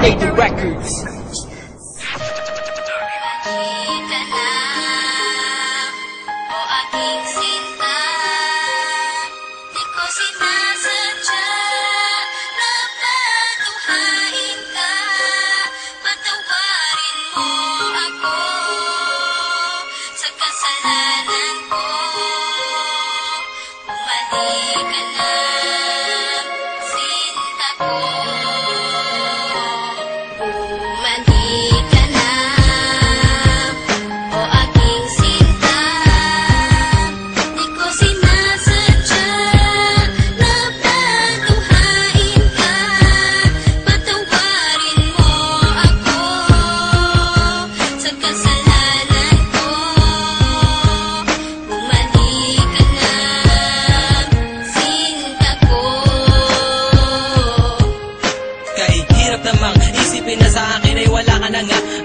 Lady Records.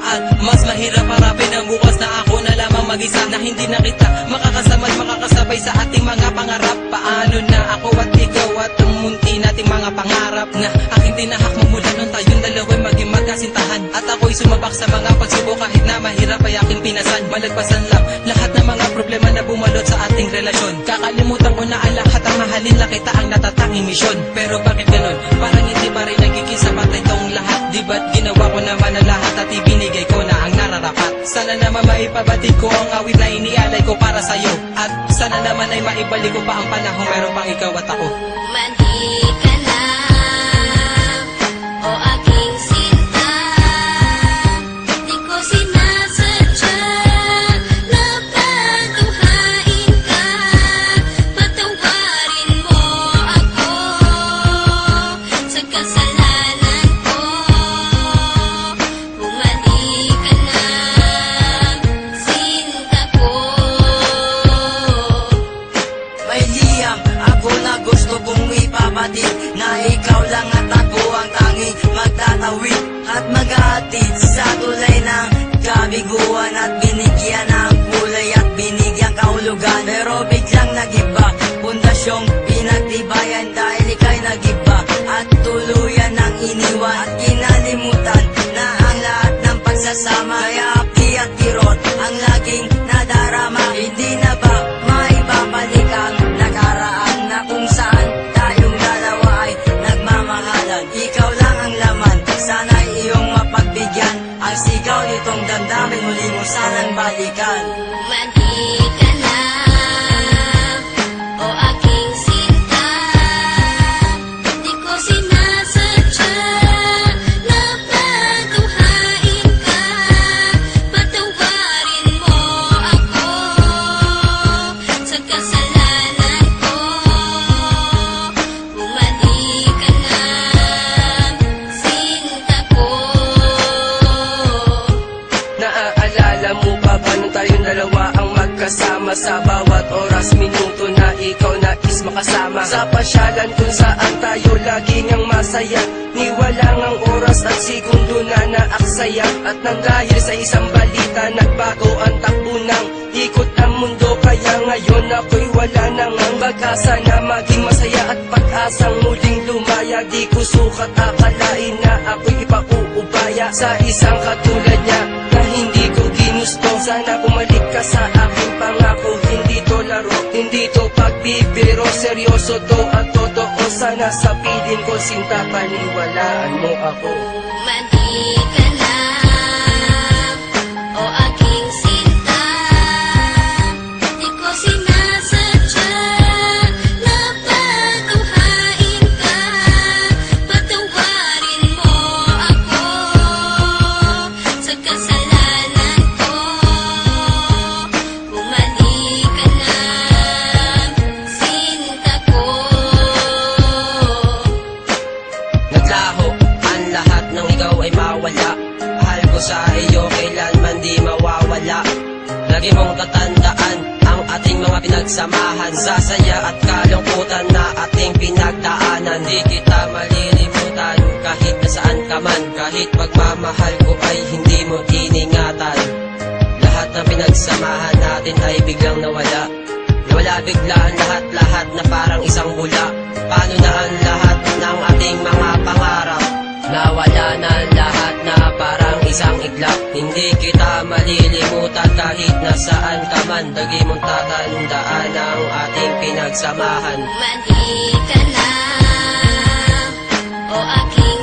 At mas mahirap harapin ang bukas na ako na lamang mag-isa, na hindi na kita makakasama at makakasabay sa ating mga pangarap. Paano na ako at ikaw at ang munti nating mga pangarap na aking tinahak mo mula nung tayong dalawa'y maging magkasintahan. At ako'y sumabak sa mga pagsubok kahit na mahirap ay aking pinasan. Malagpasan lang lahat ng mga problema na bumalot sa ating relasyon. Kakalimutan ko na ang lahat, ang mahalin lang kita ang natatanging misyon. Pero bakit ganun? Parang hindi pa rin nagiging sapat itong lahat. Di ba't ginawa ko naman ang lahat at ibinigay ko na ang nararapat? Sana naman maipabatid ko ang awit na inialay ko para sa'yo. At sana naman ay maibalik ko pa ang panahon meron pang ikaw at ako. Mandi ka na, o aking sinta. Di ko sinasadya na paduhain ka. Patawarin mo ako sa kasalanan ko. Bumalik ka na, sinta ko. May liyam ako na gusto kong ipabatid, na ikaw lang at ako ang tanging magtatawid at mag-aatid sa tulay ng kabiguan, at binigyan ng kulay at binigyan kahulugan. Pero biglang nagiba, pundasyong pinagtibayan dahil ika'y nagiba at tuluyan ng iniwan at kinalimutan na ang lahat ng pagsasama. Kaya api at kirot ang laging nadarama. Hindi na ba maibabalik ang nakaraan na kung saan tayong dalawa ay nagmamahalan? Ikaw lang ang laman, sana'y iyong mapagbigyan. Ang sigaw nitong damdamin muli mo sanang balikan. Mandi ka na, o aking sinta. Di ko sinasadya na paduhain ka. Patawarin mo ako sa kasalanan ko. Bumalik ka na, sinta ko. Naaalala mo pa ba nung tayong dalawa ang magkasama? Sa bawat oras, minuto na ikaw nais makasama. Sa pasyalan kung saan tayo laging ang masaya, niwalang ang oras at segundo na naaksaya. At nang dahil sa isang balita, nagbago ang takbo ng ikot ang mundo. Kaya ngayon ako'y wala nang ang pag-asa na maging masaya at pag-asang muling lumaya. Di ko sukat akalain na ako'y ipauubaya sa isang katulad niya na hindi ko ginusto. Sana bumalik ka sa aking pangako. Hindi to laro, hindi to pagbibiro, seryoso to at totoo. Sana sa piling ko, sinta, paniwalaan mo ako. Mandi ka na, o aking sinta. Di ko sinasadya na paduhain ka. Patawarin mo ako sa kasalanan ko. Bumalik ka na, sinta ko. Naglaho ang lahat nang ikaw ay mawala. Mahal ko sa iyo kailanman di mawawala. Lagi mong tatandaan ang ating mga pinagsamahan, sa saya at kalungkutan na ating pinagdaanan. Di kita malilimutan kahit nasaan ka man. Kahit pagmamahal ko ay hindi mo iningatan. Lahat ng pinagsamahan natin ay biglang nawala. Nawala bigla ang lahat-lahat na parang isang bula. Paano na ang lahat ng ating mga pangarap? Nawala na ang lahat. isang iglap. Hindi kita malilimutan kahit nasaan ka man. Lagi mong tatandaan ang ating pinagsamahan. Mali ka na, o aking